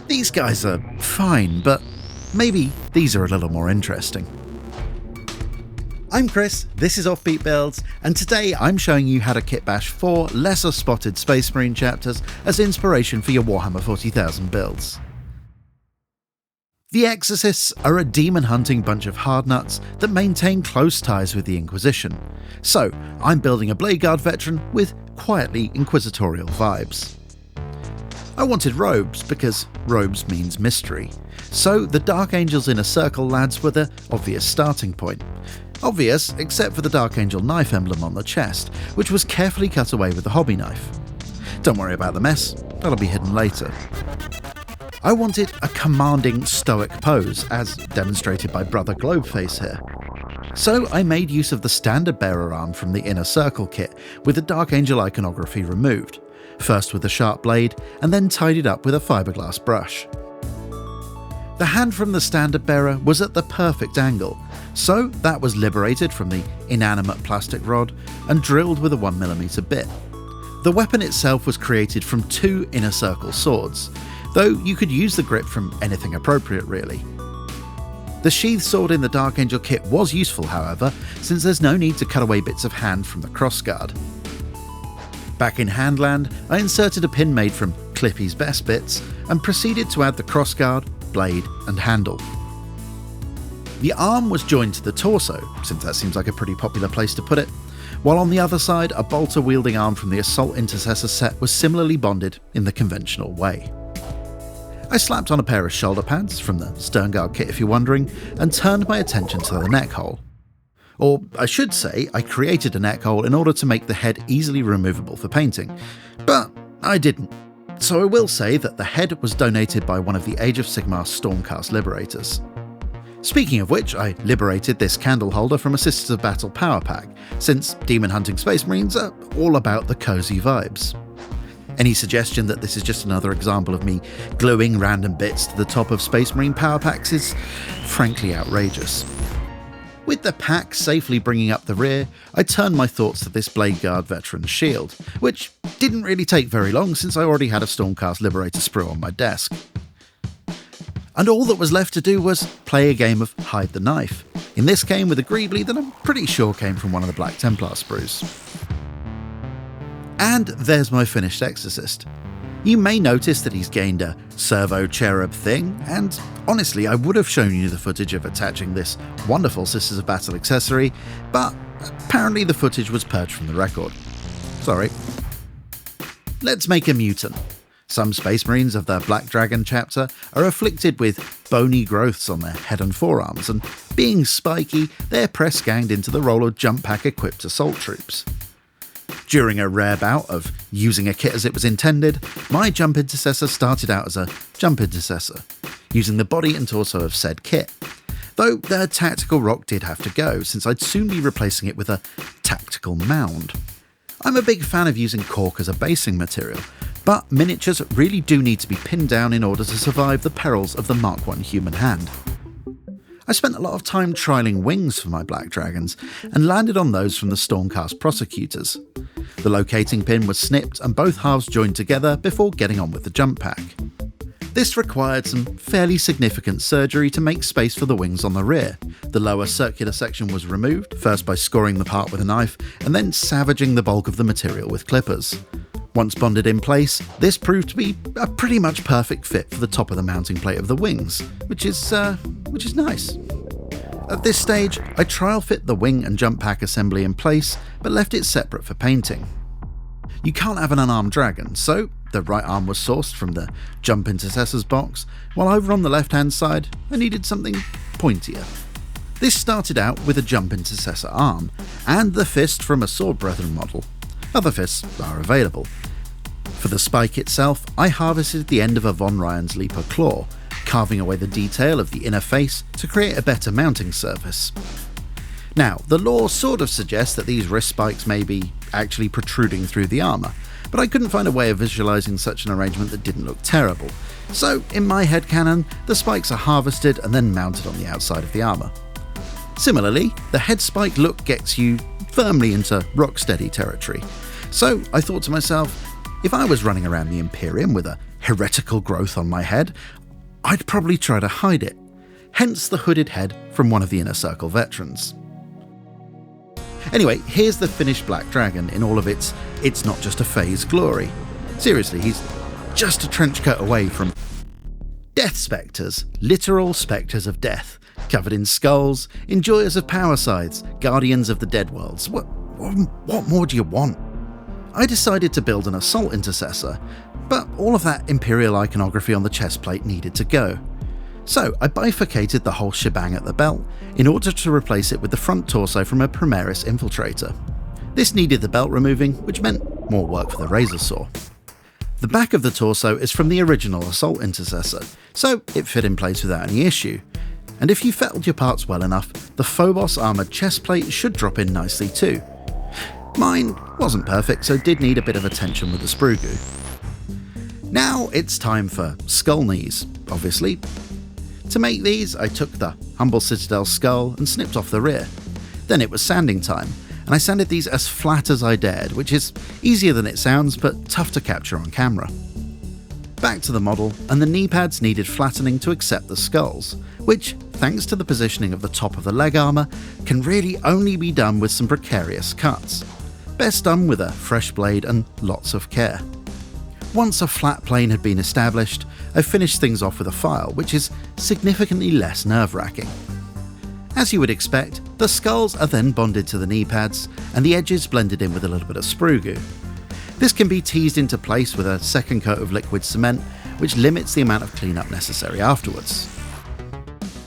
These guys are fine, but maybe these are a little more interesting. I'm Chris, this is Offbeat Builds, and today I'm showing you how to kitbash 4 lesser spotted Space Marine chapters as inspiration for your Warhammer 40,000 builds. The Exorcists are a demon-hunting bunch of hardnuts that maintain close ties with the Inquisition, so I'm building a Blade Guard veteran with quietly inquisitorial vibes. I wanted robes because robes means mystery, so the Dark Angel's Inner Circle lads were the obvious starting point. Obvious, except for the Dark Angel knife emblem on the chest, which was carefully cut away with a hobby knife. Don't worry about the mess, that'll be hidden later. I wanted a commanding stoic pose, as demonstrated by Brother Globeface here. So I made use of the standard bearer arm from the Inner Circle kit, with the Dark Angel iconography removed, first with a sharp blade, and then tidied up with a fiberglass brush. The hand from the standard bearer was at the perfect angle, so that was liberated from the inanimate plastic rod and drilled with a 1mm bit. The weapon itself was created from 2 Inner Circle swords, though you could use the grip from anything appropriate really. The sheath sword in the Dark Angel kit was useful however, since there's no need to cut away bits of hand from the crossguard. Back in Handland, I inserted a pin made from Clippy's best bits and proceeded to add the crossguard, blade and handle. The arm was joined to the torso, since that seems like a pretty popular place to put it, while on the other side a bolter-wielding arm from the Assault Intercessor set was similarly bonded in the conventional way. I slapped on a pair of shoulder pads from the Sternguard kit if you're wondering, and turned my attention to the neck hole. Or I should say, I created a neck hole in order to make the head easily removable for painting, but I didn't. So I will say that the head was donated by one of the Age of Sigmar Stormcast Liberators. Speaking of which, I liberated this candle holder from a Sisters of Battle power pack, since demon hunting Space Marines are all about the cozy vibes. Any suggestion that this is just another example of me gluing random bits to the top of Space Marine power packs is frankly outrageous. With the pack safely bringing up the rear, I turned my thoughts to this Blade Guard veteran's shield, which didn't really take very long since I already had a Stormcast Liberator sprue on my desk. And all that was left to do was play a game of hide the knife, in this game with a Greebly that I'm pretty sure came from one of the Black Templar sprues. And there's my finished Exorcist. You may notice that he's gained a servo cherub thing, and honestly I would have shown you the footage of attaching this wonderful Sisters of Battle accessory, but apparently the footage was purged from the record. Sorry. Let's make a mutant. Some Space Marines of the Black Dragon chapter are afflicted with bony growths on their head and forearms, and being spiky, they're press ganged into the role of jump pack equipped assault troops. During a rare bout of using a kit as it was intended, my Jump Intercessor started out as a Jump Intercessor, using the body and torso of said kit, though the Tactical Rock did have to go, since I'd soon be replacing it with a Tactical Mound. I'm a big fan of using cork as a basing material, but miniatures really do need to be pinned down in order to survive the perils of the Mark I human hand. I spent a lot of time trialling wings for my Black Dragons, and landed on those from the Stormcast Prosecutors. The locating pin was snipped and both halves joined together before getting on with the jump pack. This required some fairly significant surgery to make space for the wings on the rear. The lower circular section was removed, first by scoring the part with a knife, and then savaging the bulk of the material with clippers. Once bonded in place, this proved to be a pretty much perfect fit for the top of the mounting plate of the wings, which is nice. At this stage, I trial fit the wing and jump pack assembly in place, but left it separate for painting. You can't have an unarmed dragon, so the right arm was sourced from the Jump Intercessors box, while over on the left hand side, I needed something pointier. This started out with a Jump Intercessor arm, and the fist from a Sword Brethren model. Other fists are available. For the spike itself, I harvested the end of a Von Ryan's Leaper claw, carving away the detail of the inner face to create a better mounting surface. Now, the lore sort of suggests that these wrist spikes may be actually protruding through the armour, but I couldn't find a way of visualising such an arrangement that didn't look terrible, so in my headcanon, the spikes are harvested and then mounted on the outside of the armour. Similarly, the head spike look gets you firmly into rocksteady territory, so I thought to myself, if I was running around the Imperium with a heretical growth on my head, I'd probably try to hide it. Hence the hooded head from one of the Inner Circle veterans. Anyway, here's the finished Black Dragon in all of its not just a phase glory. Seriously, he's just a trench coat away from Death Spectres, literal spectres of death, covered in skulls, enjoyers of power scythes, guardians of the dead worlds. What more do you want? I decided to build an assault intercessor, but all of that Imperial iconography on the chest plate needed to go. So I bifurcated the whole shebang at the belt in order to replace it with the front torso from a Primaris infiltrator. This needed the belt removing, which meant more work for the razor saw. The back of the torso is from the original assault intercessor, so it fit in place without any issue. And if you fettled your parts well enough, the Phobos armoured chest plate should drop in nicely too. Mine wasn't perfect, so did need a bit of attention with the sprue goo. Now it's time for skull knees, obviously. To make these, I took the Humble Citadel skull and snipped off the rear. Then it was sanding time, and I sanded these as flat as I dared, which is easier than it sounds, but tough to capture on camera. Back to the model, and the knee pads needed flattening to accept the skulls, which, thanks to the positioning of the top of the leg armour, can really only be done with some precarious cuts. Best done with a fresh blade and lots of care. Once a flat plane had been established, I finished things off with a file, which is significantly less nerve-wracking. As you would expect, the skulls are then bonded to the knee pads, and the edges blended in with a little bit of sprue goo. This can be teased into place with a second coat of liquid cement, which limits the amount of cleanup necessary afterwards.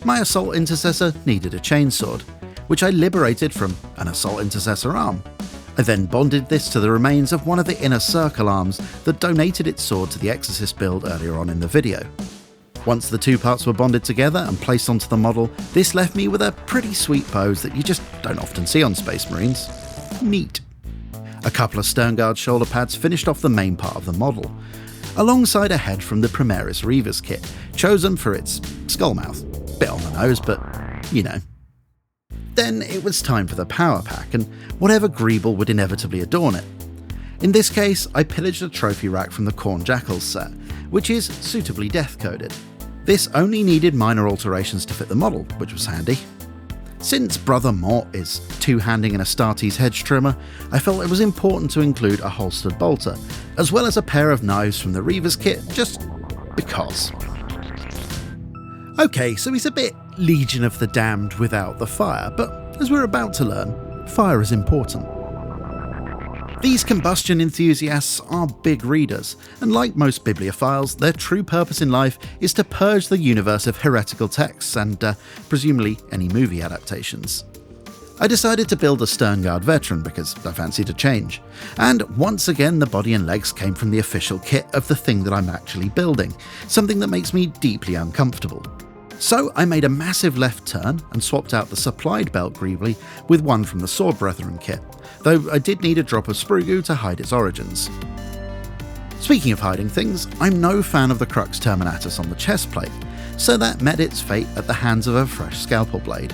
My assault intercessor needed a chainsword, which I liberated from an assault intercessor arm. I then bonded this to the remains of one of the Inner Circle arms that donated its sword to the Exorcist build earlier on in the video. Once the two parts were bonded together and placed onto the model, this left me with a pretty sweet pose that you just don't often see on Space Marines. Neat. A couple of Sternguard shoulder pads finished off the main part of the model, alongside a head from the Primaris Reavers kit, chosen for its skull mouth. Bit on the nose, but you know. Then it was time for the power pack and whatever greeble would inevitably adorn it. In this case, I pillaged a trophy rack from the Khorne Jackals set, which is suitably death-coded. This only needed minor alterations to fit the model, which was handy. Since Brother Mort is two-handing an Astartes hedge trimmer, I felt it was important to include a holstered bolter, as well as a pair of knives from the Reavers kit, just because. Okay, so he's a bit Legion of the Damned without the fire, but as we're about to learn, fire is important. These combustion enthusiasts are big readers, and like most bibliophiles, their true purpose in life is to purge the universe of heretical texts and, presumably, any movie adaptations. I decided to build a Sternguard veteran because I fancied a change, and once again the body and legs came from the official kit of the thing that I'm actually building, something that makes me deeply uncomfortable. So I made a massive left turn and swapped out the supplied belt greavely with one from the Sword Brethren kit, though I did need a drop of sprue goo to hide its origins. Speaking of hiding things, I'm no fan of the Crux Terminatus on the chest plate, so that met its fate at the hands of a fresh scalpel blade.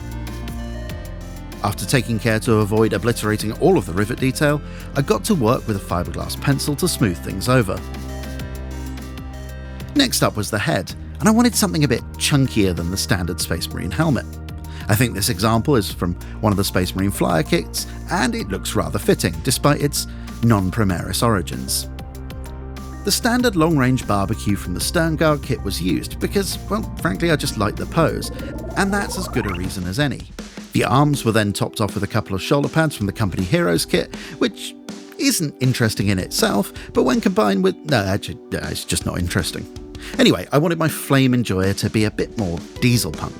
After taking care to avoid obliterating all of the rivet detail, I got to work with a fiberglass pencil to smooth things over. Next up was the head, and I wanted something a bit chunkier than the standard Space Marine helmet. I think this example is from one of the Space Marine flyer kits, and it looks rather fitting, despite its non-Primaris origins. The standard long-range barbecue from the Sternguard kit was used because, well, frankly I just liked the pose, and that's as good a reason as any. The arms were then topped off with a couple of shoulder pads from the Company Heroes kit, which isn't interesting in itself, but when combined with... no, actually, it's just not interesting. Anyway, I wanted my Flame Enjoyer to be a bit more diesel punk,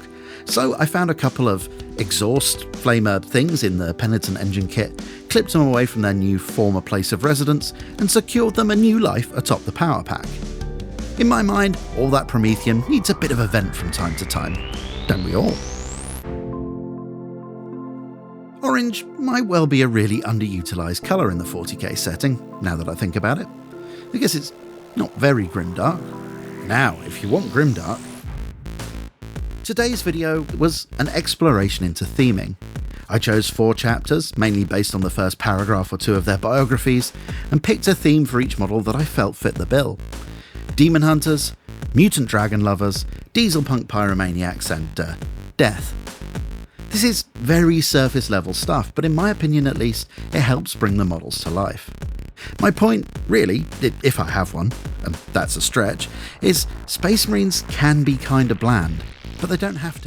so I found a couple of exhaust flamer things in the Penitent engine kit, clipped them away from their new former place of residence, and secured them a new life atop the power pack. In my mind, all that Promethean needs a bit of a vent from time to time, don't we all? Orange might well be a really underutilised colour in the 40k setting, now that I think about it. I guess it's not very grimdark. Now, if you want grimdark... Today's video was an exploration into theming. I chose 4 chapters, mainly based on the first paragraph or 2 of their biographies, and picked a theme for each model that I felt fit the bill. demon hunters, mutant dragon lovers, diesel punk pyromaniacs, and death. This is very surface level stuff, but in my opinion at least, it helps bring the models to life. My point, really, if I have one, and that's a stretch, is Space Marines can be kinda bland, but they don't have to be.